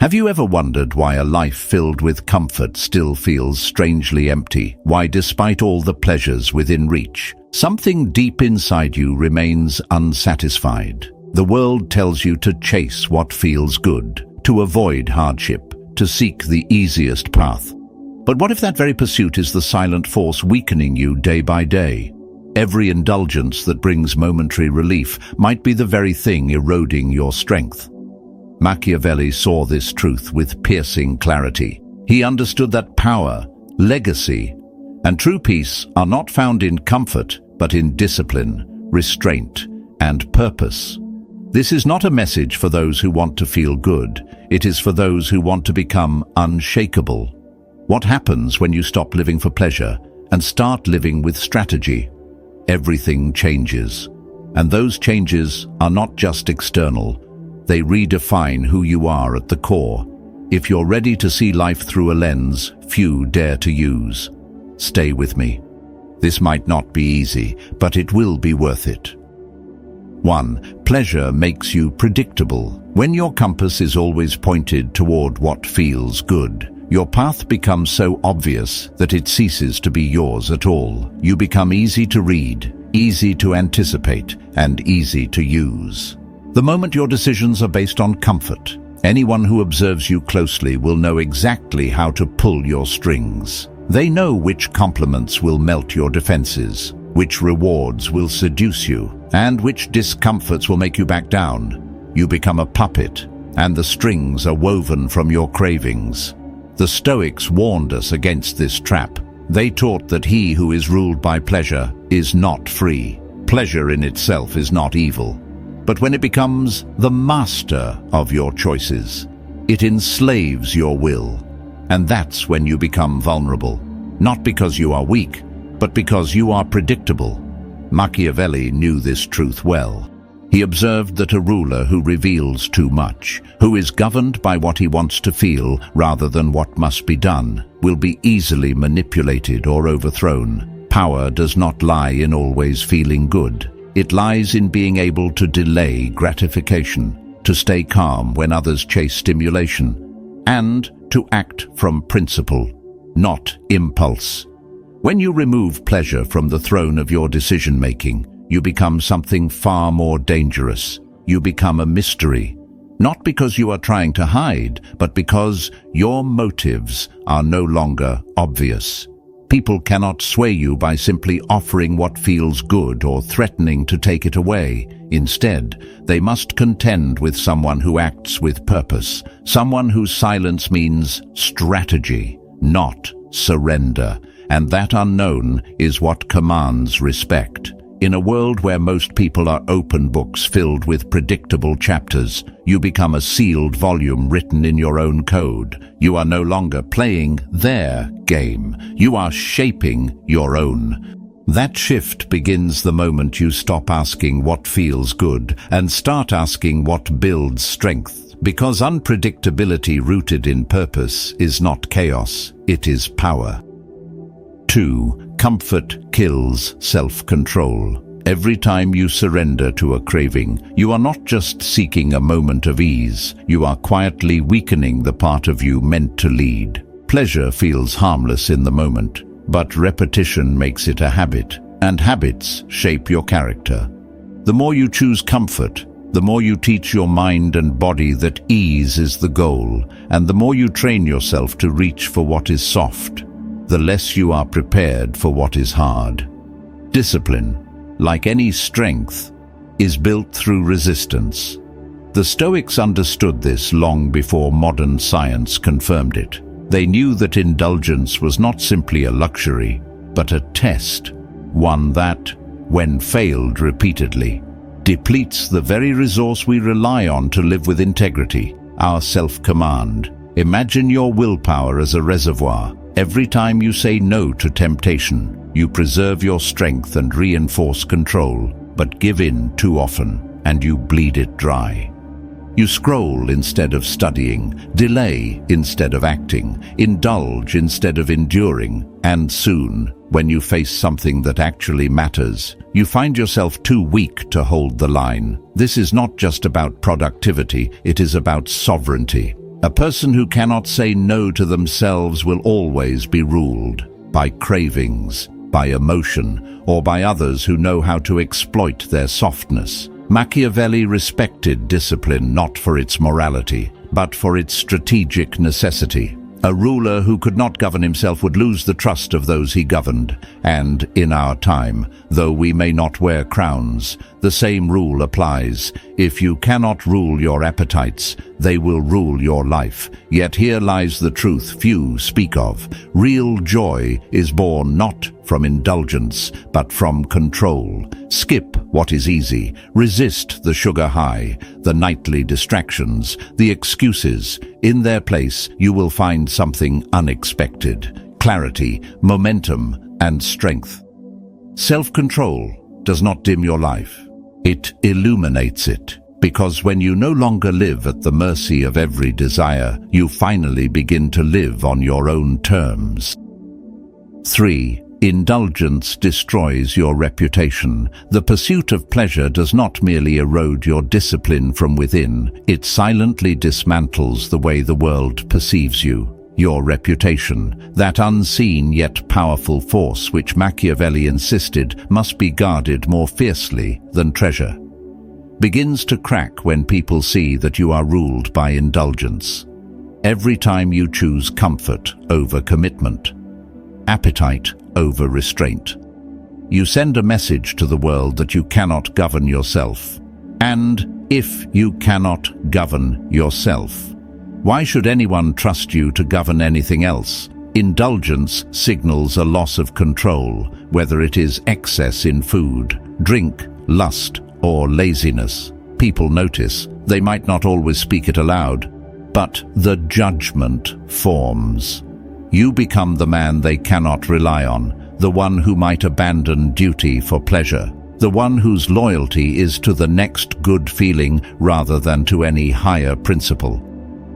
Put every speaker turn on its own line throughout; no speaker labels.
Have you ever wondered why a life filled with comfort still feels strangely empty? Why, despite all the pleasures within reach, something deep inside you remains unsatisfied? The world tells you to chase what feels good, to avoid hardship, to seek the easiest path. But what if that very pursuit is the silent force weakening you day by day? Every indulgence that brings momentary relief might be the very thing eroding your strength. Machiavelli saw this truth with piercing clarity. He understood that power, legacy, and true peace are not found in comfort, but in discipline, restraint, and purpose. This is not a message for those who want to feel good. It is for those who want to become unshakable. What happens when you stop living for pleasure and start living with strategy? Everything changes. And those changes are not just external. They redefine who you are at the core. If you're ready to see life through a lens few dare to use, stay with me. This might not be easy, but it will be worth it. 1. Pleasure makes you predictable. When your compass is always pointed toward what feels good, your path becomes so obvious that it ceases to be yours at all. You become easy to read, easy to anticipate, and easy to use. The moment your decisions are based on comfort, anyone who observes you closely will know exactly how to pull your strings. They know which compliments will melt your defenses, which rewards will seduce you, and which discomforts will make you back down. You become a puppet, and the strings are woven from your cravings. The Stoics warned us against this trap. They taught that he who is ruled by pleasure is not free. Pleasure in itself is not evil. But when it becomes the master of your choices, it enslaves your will. And that's when you become vulnerable. Not because you are weak, but because you are predictable. Machiavelli knew this truth well. He observed that a ruler who reveals too much, who is governed by what he wants to feel rather than what must be done, will be easily manipulated or overthrown. Power does not lie in always feeling good. It lies in being able to delay gratification, to stay calm when others chase stimulation, and to act from principle, not impulse. When you remove pleasure from the throne of your decision-making, you become something far more dangerous. You become a mystery, not because you are trying to hide, but because your motives are no longer obvious. People cannot sway you by simply offering what feels good or threatening to take it away. Instead, they must contend with someone who acts with purpose, someone whose silence means strategy, not surrender. And that unknown is what commands respect. In a world where most people are open books filled with predictable chapters, you become a sealed volume written in your own code. You are no longer playing their game. You are shaping your own. That shift begins the moment you stop asking what feels good and start asking what builds strength. Because unpredictability rooted in purpose is not chaos, it is power. 2. Comfort kills self-control. Every time you surrender to a craving, you are not just seeking a moment of ease, you are quietly weakening the part of you meant to lead. Pleasure feels harmless in the moment, but repetition makes it a habit, and habits shape your character. The more you choose comfort, the more you teach your mind and body that ease is the goal, and the more you train yourself to reach for what is soft, the less you are prepared for what is hard. Discipline, like any strength, is built through resistance. The Stoics understood this long before modern science confirmed it. They knew that indulgence was not simply a luxury, but a test, one that, when failed repeatedly, depletes the very resource we rely on to live with integrity, our self-command. Imagine your willpower as a reservoir. Every time you say no to temptation, you preserve your strength and reinforce control, but give in too often, and you bleed it dry. You scroll instead of studying, delay instead of acting, indulge instead of enduring, and soon, when you face something that actually matters, you find yourself too weak to hold the line. This is not just about productivity, it is about sovereignty. A person who cannot say no to themselves will always be ruled by cravings, by emotion, or by others who know how to exploit their softness. Machiavelli respected discipline not for its morality, but for its strategic necessity. A ruler who could not govern himself would lose the trust of those he governed, and in our time, though we may not wear crowns, the same rule applies. If you cannot rule your appetites, they will rule your life. Yet here lies the truth few speak of. Real joy is born not from indulgence, but from control. Skip what is easy, resist the sugar high, the nightly distractions, the excuses. In their place, you will find something unexpected: clarity, momentum, and strength. Self-control does not dim your life. It illuminates it, because when you no longer live at the mercy of every desire, you finally begin to live on your own terms. 3. Indulgence destroys your reputation. The pursuit of pleasure does not merely erode your discipline from within, it silently dismantles the way the world perceives you. Your reputation, that unseen yet powerful force which Machiavelli insisted must be guarded more fiercely than treasure, begins to crack when people see that you are ruled by indulgence. Every time you choose comfort over commitment, appetite over restraint, you send a message to the world that you cannot govern yourself. And if you cannot govern yourself, why should anyone trust you to govern anything else? Indulgence signals a loss of control, whether it is excess in food, drink, lust, or laziness. People notice. They might not always speak it aloud, but the judgment forms. You become the man they cannot rely on, the one who might abandon duty for pleasure, the one whose loyalty is to the next good feeling rather than to any higher principle.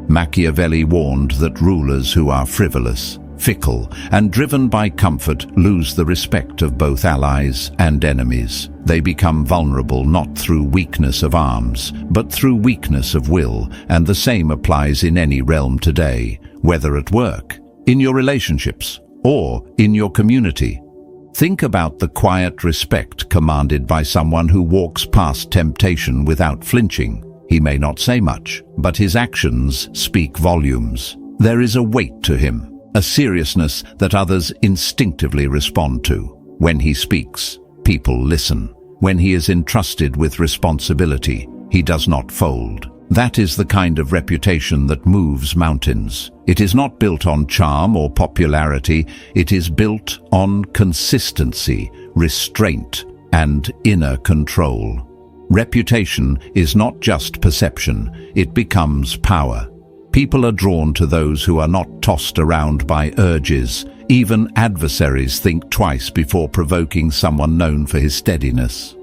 Machiavelli warned that rulers who are frivolous, fickle, and driven by comfort lose the respect of both allies and enemies. They become vulnerable not through weakness of arms, but through weakness of will, and the same applies in any realm today, whether at work, in your relationships, or in your community. Think about the quiet respect commanded by someone who walks past temptation without flinching. He may not say much, but his actions speak volumes. There is a weight to him, a seriousness that others instinctively respond to. When he speaks, people listen. When he is entrusted with responsibility, he does not fold. That is the kind of reputation that moves mountains. It is not built on charm or popularity. It is built on consistency, restraint, and inner control. Reputation is not just perception, it becomes power. People are drawn to those who are not tossed around by urges. Even adversaries think twice before provoking someone known for his steadiness.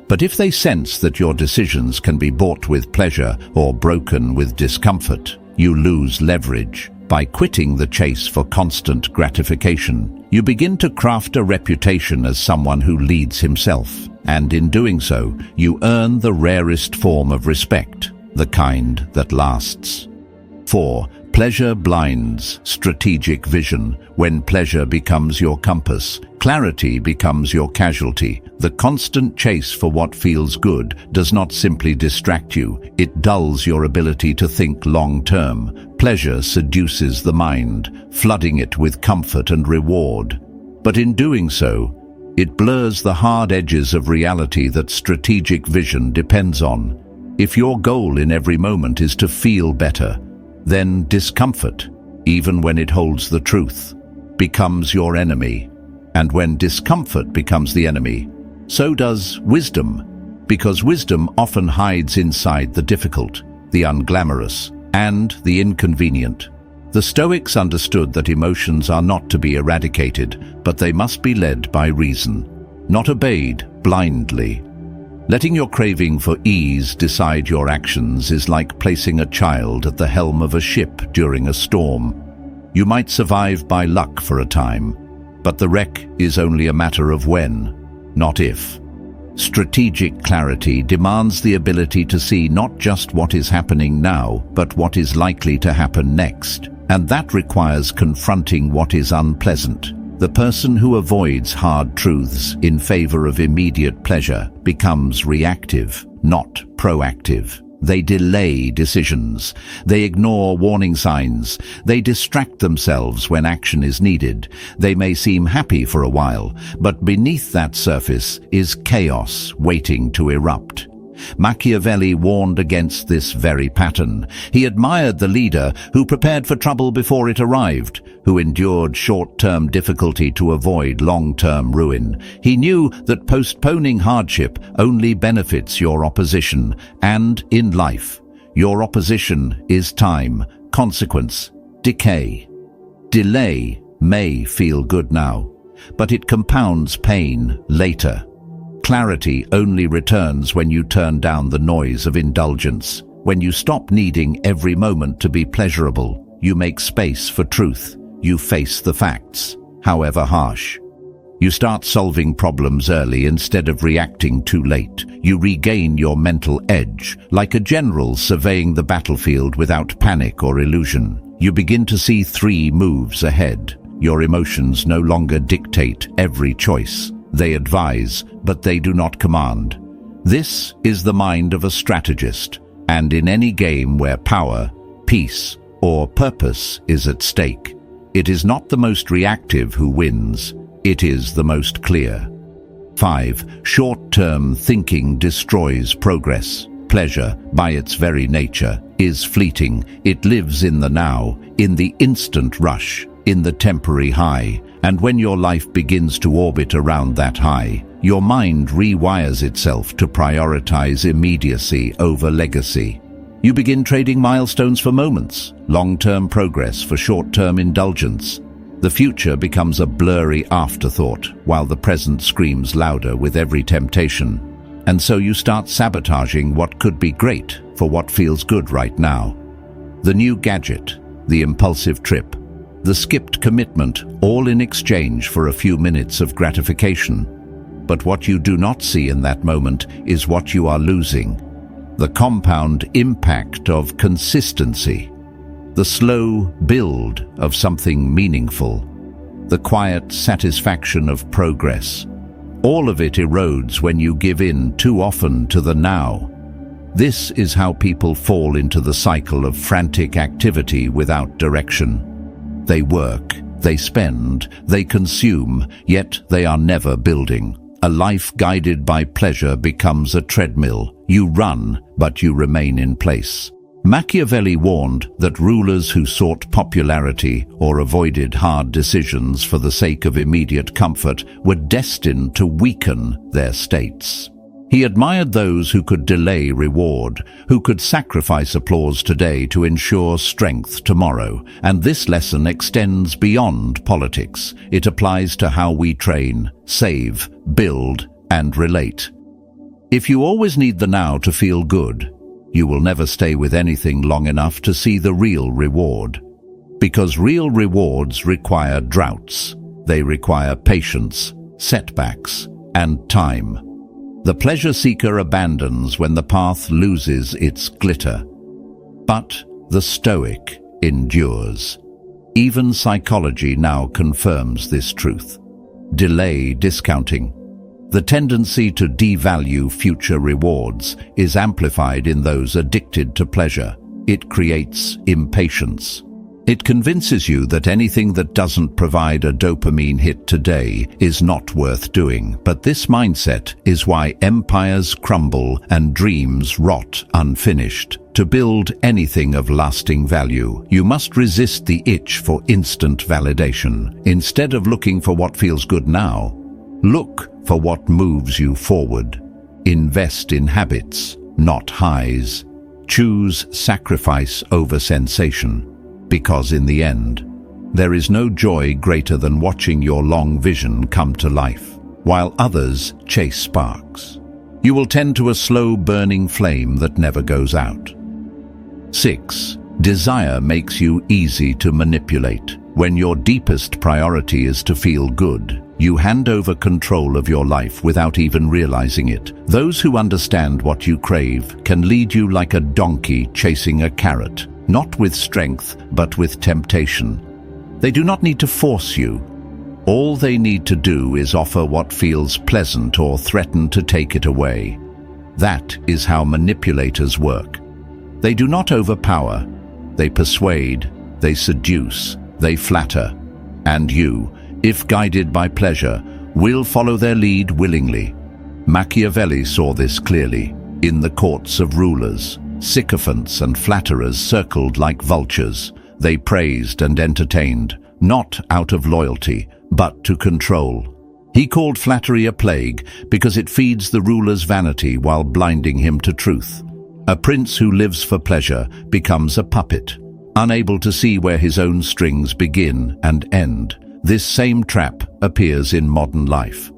But if they sense that your decisions can be bought with pleasure or broken with discomfort, you lose leverage. By quitting the chase for constant gratification, you begin to craft a reputation as someone who leads himself, and in doing so, you earn the rarest form of respect, the kind that lasts. 4. Pleasure blinds strategic vision. When pleasure becomes your compass, clarity becomes your casualty. The constant chase for what feels good does not simply distract you, it dulls your ability to think long-term. Pleasure seduces the mind, flooding it with comfort and reward. But in doing so, it blurs the hard edges of reality that strategic vision depends on. If your goal in every moment is to feel better, then discomfort, even when it holds the truth, becomes your enemy. And when discomfort becomes the enemy, so does wisdom, because wisdom often hides inside the difficult, the unglamorous, and the inconvenient. The Stoics understood that emotions are not to be eradicated, but they must be led by reason, not obeyed blindly. Letting your craving for ease decide your actions is like placing a child at the helm of a ship during a storm. You might survive by luck for a time, but the wreck is only a matter of when, not if. Strategic clarity demands the ability to see not just what is happening now, but what is likely to happen next. And that requires confronting what is unpleasant. The person who avoids hard truths in favor of immediate pleasure becomes reactive, not proactive. They delay decisions. They ignore warning signs. They distract themselves when action is needed. They may seem happy for a while, but beneath that surface is chaos waiting to erupt. Machiavelli warned against this very pattern. He admired the leader who prepared for trouble before it arrived, who endured short-term difficulty to avoid long-term ruin. He knew that postponing hardship only benefits your opposition, and in life, your opposition is time, consequence, decay. Delay may feel good now, but it compounds pain later. Clarity only returns when you turn down the noise of indulgence. When you stop needing every moment to be pleasurable, you make space for truth. You face the facts, however harsh. You start solving problems early instead of reacting too late. You regain your mental edge, like a general surveying the battlefield without panic or illusion. You begin to see 3 moves ahead. Your emotions no longer dictate every choice. They advise, but they do not command. This is the mind of a strategist, and in any game where power, peace, or purpose is at stake, it is not the most reactive who wins, it is the most clear. 5. Short-term thinking destroys progress. Pleasure, by its very nature, is fleeting. It lives in the now, in the instant rush, in the temporary high. And when your life begins to orbit around that high, your mind rewires itself to prioritize immediacy over legacy. You begin trading milestones for moments, long-term progress for short-term indulgence. The future becomes a blurry afterthought, while the present screams louder with every temptation. And so you start sabotaging what could be great for what feels good right now. The new gadget, the impulsive trip, the skipped commitment, all in exchange for a few minutes of gratification. But what you do not see in that moment is what you are losing. The compound impact of consistency. The slow build of something meaningful. The quiet satisfaction of progress. All of it erodes when you give in too often to the now. This is how people fall into the cycle of frantic activity without direction. They work, they spend, they consume, yet they are never building. A life guided by pleasure becomes a treadmill. You run, but you remain in place. Machiavelli warned that rulers who sought popularity or avoided hard decisions for the sake of immediate comfort were destined to weaken their states. He admired those who could delay reward, who could sacrifice applause today to ensure strength tomorrow. And this lesson extends beyond politics. It applies to how we train, save, build, and relate. If you always need the now to feel good, you will never stay with anything long enough to see the real reward. Because real rewards require droughts. They require patience, setbacks, and time. The pleasure seeker abandons when the path loses its glitter. But the Stoic endures. Even psychology now confirms this truth. Delay discounting. The tendency to devalue future rewards is amplified in those addicted to pleasure. It creates impatience. It convinces you that anything that doesn't provide a dopamine hit today is not worth doing. But this mindset is why empires crumble and dreams rot unfinished. To build anything of lasting value, you must resist the itch for instant validation. Instead of looking for what feels good now, look for what moves you forward. Invest in habits, not highs. Choose sacrifice over sensation. Because in the end, there is no joy greater than watching your long vision come to life, while others chase sparks. You will tend to a slow burning flame that never goes out. 6. Desire makes you easy to manipulate. When your deepest priority is to feel good, you hand over control of your life without even realizing it. Those who understand what you crave can lead you like a donkey chasing a carrot, not with strength, but with temptation. They do not need to force you. All they need to do is offer what feels pleasant or threaten to take it away. That is how manipulators work. They do not overpower. They persuade, they seduce, they flatter. And you, if guided by pleasure, will follow their lead willingly. Machiavelli saw this clearly. In the courts of rulers, sycophants and flatterers circled like vultures. They praised and entertained, not out of loyalty, but to control. He called flattery a plague because it feeds the ruler's vanity while blinding him to truth. A prince who lives for pleasure becomes a puppet, unable to see where his own strings begin and end. This same trap appears in modern life.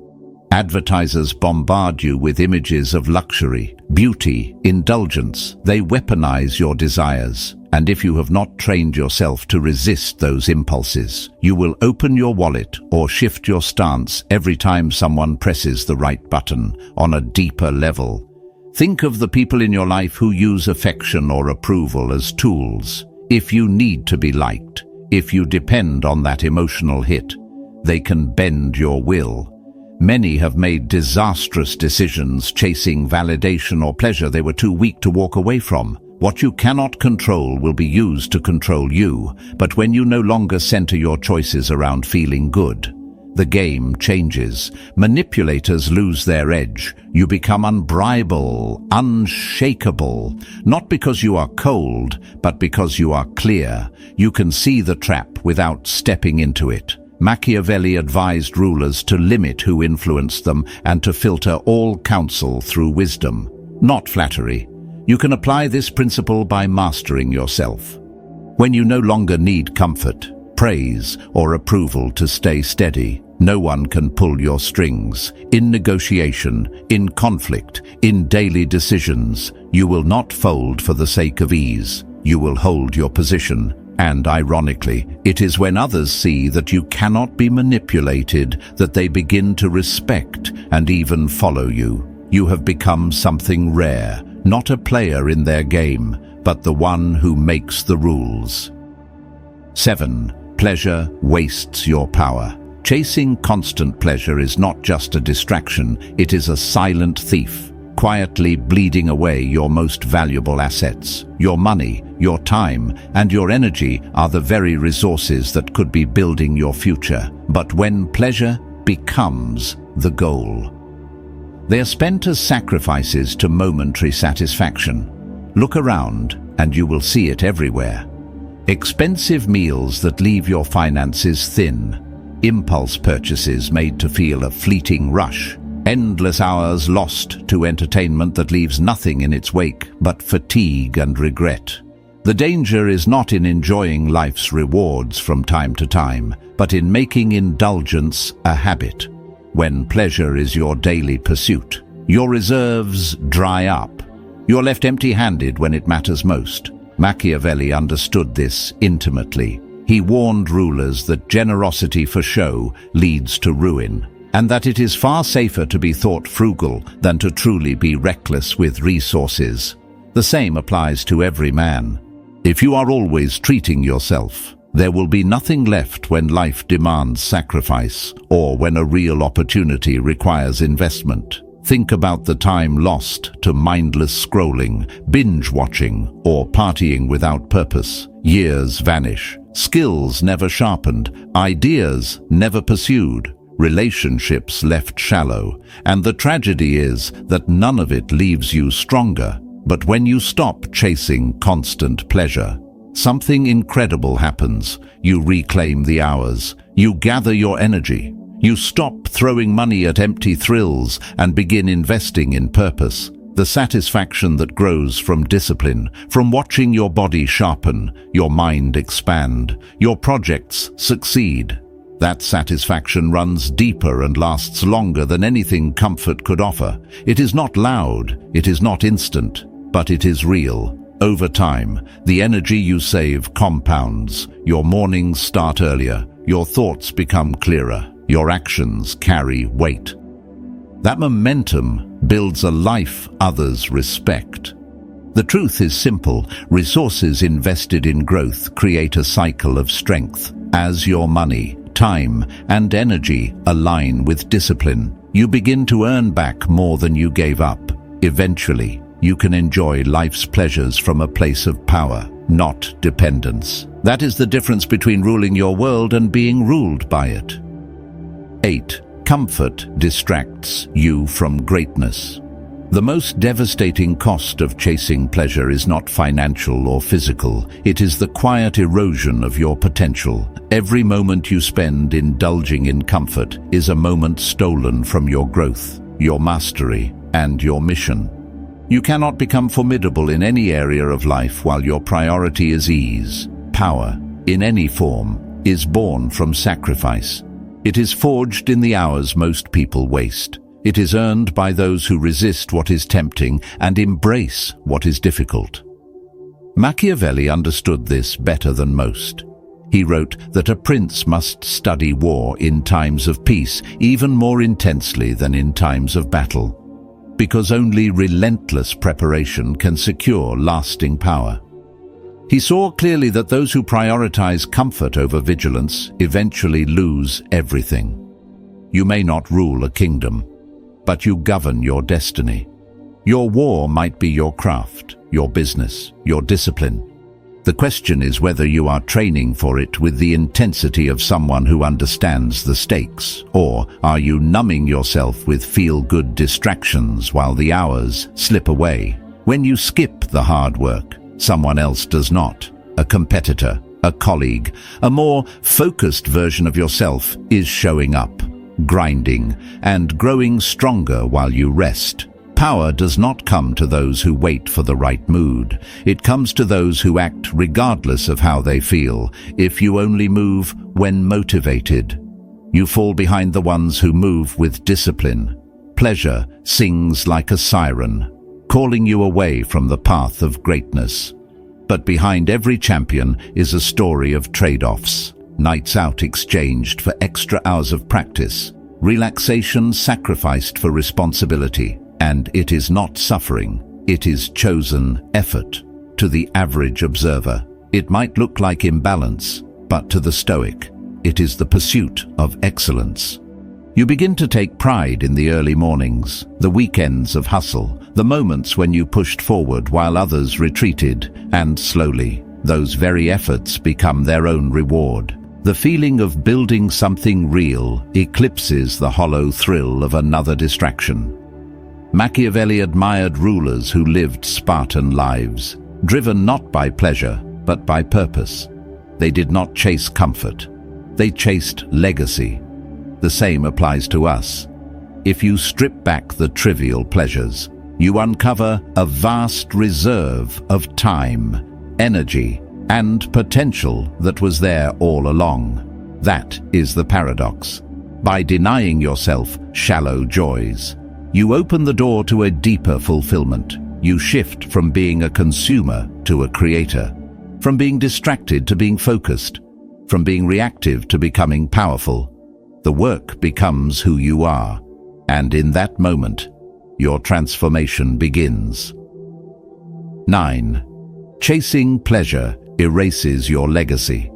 Advertisers bombard you with images of luxury, beauty, indulgence. They weaponize your desires. And if you have not trained yourself to resist those impulses, you will open your wallet or shift your stance every time someone presses the right button on a deeper level. Think of the people in your life who use affection or approval as tools. If you need to be liked, if you depend on that emotional hit, they can bend your will. Many have made disastrous decisions chasing validation or pleasure they were too weak to walk away from. What you cannot control will be used to control you, but when you no longer center your choices around feeling good, the game changes. Manipulators lose their edge. You become unbribable, unshakable, not because you are cold, but because you are clear. You can see the trap without stepping into it. Machiavelli advised rulers to limit who influenced them and to filter all counsel through wisdom, not flattery. You can apply this principle by mastering yourself. When you no longer need comfort, praise, or approval to stay steady, no one can pull your strings. In negotiation, in conflict, in daily decisions, you will not fold for the sake of ease. You will hold your position. And ironically, it is when others see that you cannot be manipulated that they begin to respect and even follow you. You have become something rare, not a player in their game, but the one who makes the rules. 7. Pleasure wastes your power. Chasing constant pleasure is not just a distraction, it is a silent thief, quietly bleeding away your most valuable assets. Your money, your time, and your energy are the very resources that could be building your future. But when pleasure becomes the goal, they are spent as sacrifices to momentary satisfaction. Look around, and you will see it everywhere. Expensive meals that leave your finances thin. Impulse purchases made to feel a fleeting rush. Endless hours lost to entertainment that leaves nothing in its wake but fatigue and regret. The danger is not in enjoying life's rewards from time to time, but in making indulgence a habit. When pleasure is your daily pursuit, your reserves dry up. You're left empty-handed when it matters most. Machiavelli understood this intimately. He warned rulers that generosity for show leads to ruin, and that it is far safer to be thought frugal than to truly be reckless with resources. The same applies to every man. If you are always treating yourself, there will be nothing left when life demands sacrifice or when a real opportunity requires investment. Think about the time lost to mindless scrolling, binge-watching, or partying without purpose. Years vanish. Skills never sharpened. Ideas never pursued. Relationships left shallow. And the tragedy is that none of it leaves you stronger. But when you stop chasing constant pleasure, something incredible happens. You reclaim the hours. You gather your energy. You stop throwing money at empty thrills and begin investing in purpose. The satisfaction that grows from discipline, from watching your body sharpen, your mind expand, your projects succeed. That satisfaction runs deeper and lasts longer than anything comfort could offer. It is not loud, it is not instant, but it is real. Over time, the energy you save compounds. Your mornings start earlier, your thoughts become clearer, your actions carry weight. That momentum builds a life others respect. The truth is simple: resources invested in growth create a cycle of strength. As your money, time, and energy align with discipline, you begin to earn back more than you gave up. Eventually, you can enjoy life's pleasures from a place of power, not dependence. That is the difference between ruling your world and being ruled by it. 8. Comfort distracts you from greatness. The most devastating cost of chasing pleasure is not financial or physical. It is the quiet erosion of your potential. Every moment you spend indulging in comfort is a moment stolen from your growth, your mastery, and your mission. You cannot become formidable in any area of life while your priority is ease. Power, in any form, is born from sacrifice. It is forged in the hours most people waste. It is earned by those who resist what is tempting and embrace what is difficult. Machiavelli understood this better than most. He wrote that a prince must study war in times of peace even more intensely than in times of battle, because only relentless preparation can secure lasting power. He saw clearly that those who prioritize comfort over vigilance eventually lose everything. You may not rule a kingdom, but you govern your destiny. Your war might be your craft, your business, your discipline. The question is whether you are training for it with the intensity of someone who understands the stakes, or are you numbing yourself with feel-good distractions while the hours slip away? When you skip the hard work, someone else does not. A competitor, a colleague, a more focused version of yourself is showing up, grinding, and growing stronger while you rest. Power does not come to those who wait for the right mood. It comes to those who act regardless of how they feel. If you only move when motivated, you fall behind the ones who move with discipline. Pleasure sings like a siren, calling you away from the path of greatness. But behind every champion is a story of trade-offs. Nights out exchanged for extra hours of practice, relaxation sacrificed for responsibility, and it is not suffering, it is chosen effort. To the average observer, it might look like imbalance, but to the Stoic, it is the pursuit of excellence. You begin to take pride in the early mornings, the weekends of hustle, the moments when you pushed forward while others retreated, and slowly, those very efforts become their own reward. The feeling of building something real eclipses the hollow thrill of another distraction. Machiavelli admired rulers who lived Spartan lives, driven not by pleasure, but by purpose. They did not chase comfort. They chased legacy. The same applies to us. If you strip back the trivial pleasures, you uncover a vast reserve of time, energy, and potential that was there all along. That is the paradox. By denying yourself shallow joys, you open the door to a deeper fulfillment. You shift from being a consumer to a creator, from being distracted to being focused, from being reactive to becoming powerful. The work becomes who you are, and in that moment, your transformation begins. 9. Chasing pleasure erases your legacy.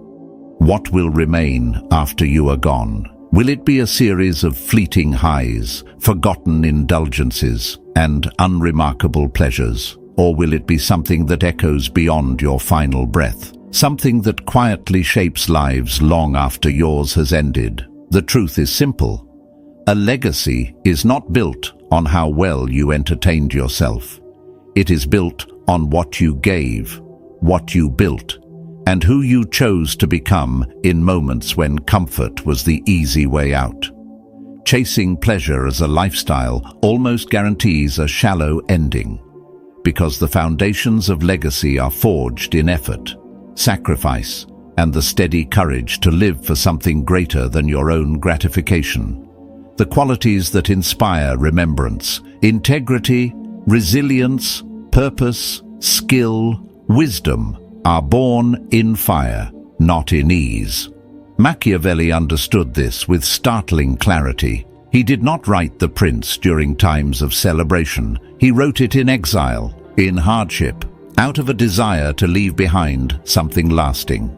What will remain after you are gone? Will it be a series of fleeting highs, forgotten indulgences, and unremarkable pleasures? Or will it be something that echoes beyond your final breath? Something that quietly shapes lives long after yours has ended? The truth is simple. A legacy is not built on how well you entertained yourself. It is built on what you gave, what you built, and who you chose to become in moments when comfort was the easy way out. Chasing pleasure as a lifestyle almost guarantees a shallow ending, because the foundations of legacy are forged in effort, sacrifice, and the steady courage to live for something greater than your own gratification. The qualities that inspire remembrance: integrity, resilience, purpose, skill, wisdom are born in fire, not in ease. Machiavelli understood this with startling clarity. He did not write The Prince during times of celebration. He wrote it in exile, in hardship, out of a desire to leave behind something lasting.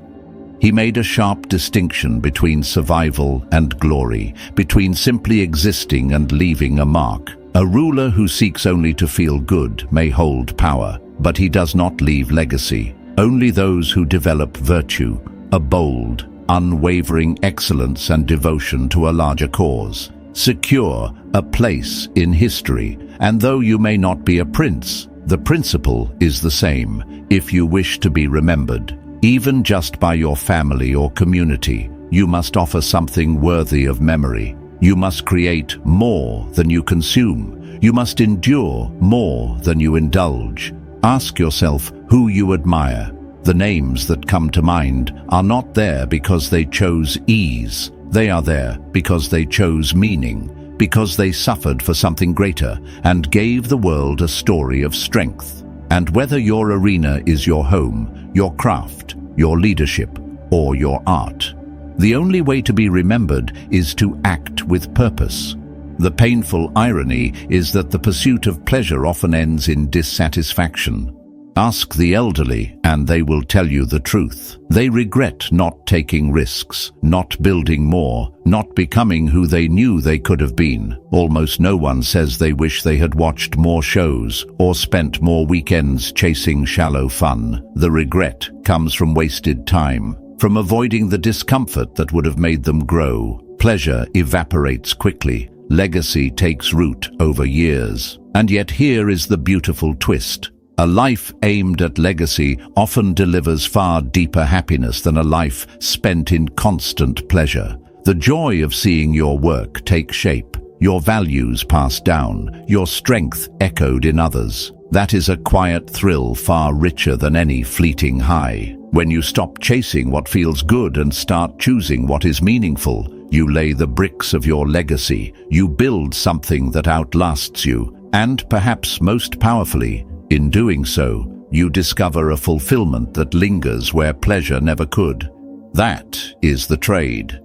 He made a sharp distinction between survival and glory, between simply existing and leaving a mark. A ruler who seeks only to feel good may hold power, but he does not leave legacy. Only those who develop virtue, a bold, unwavering excellence and devotion to a larger cause, secure a place in history. And though you may not be a prince, the principle is the same. If you wish to be remembered, even just by your family or community, you must offer something worthy of memory. You must create more than you consume. You must endure more than you indulge. Ask yourself who you admire. The names that come to mind are not there because they chose ease. They are there because they chose meaning, because they suffered for something greater and gave the world a story of strength. And whether your arena is your home, your craft, your leadership, or your art, the only way to be remembered is to act with purpose. The painful irony is that the pursuit of pleasure often ends in dissatisfaction. Ask the elderly, and they will tell you the truth. They regret not taking risks, not building more, not becoming who they knew they could have been. Almost no one says they wish they had watched more shows or spent more weekends chasing shallow fun. The regret comes from wasted time, from avoiding the discomfort that would have made them grow. Pleasure evaporates quickly. Legacy takes root over years. And yet here is the beautiful twist. A life aimed at legacy often delivers far deeper happiness than a life spent in constant pleasure. The joy of seeing your work take shape, your values passed down, your strength echoed in others. That is a quiet thrill far richer than any fleeting high. When you stop chasing what feels good and start choosing what is meaningful, you lay the bricks of your legacy. You build something that outlasts you, and perhaps most powerfully, in doing so, you discover a fulfillment that lingers where pleasure never could. That is the trade.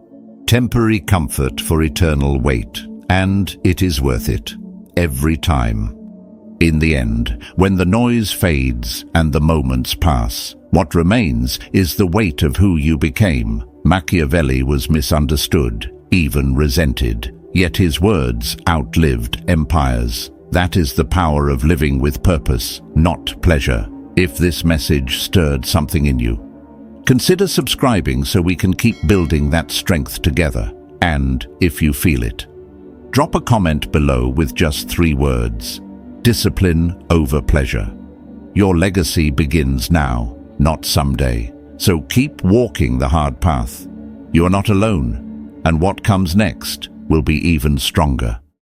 Temporary comfort for eternal weight, and it is worth it, every time. In the end, when the noise fades and the moments pass, what remains is the weight of who you became. Machiavelli was misunderstood, even resented, yet his words outlived empires. That is the power of living with purpose, not pleasure. If this message stirred something in you, consider subscribing so we can keep building that strength together. And if you feel it, drop a comment below with just 3 words. Discipline over pleasure. Your legacy begins now, not someday. So keep walking the hard path. You are not alone, and what comes next will be even stronger.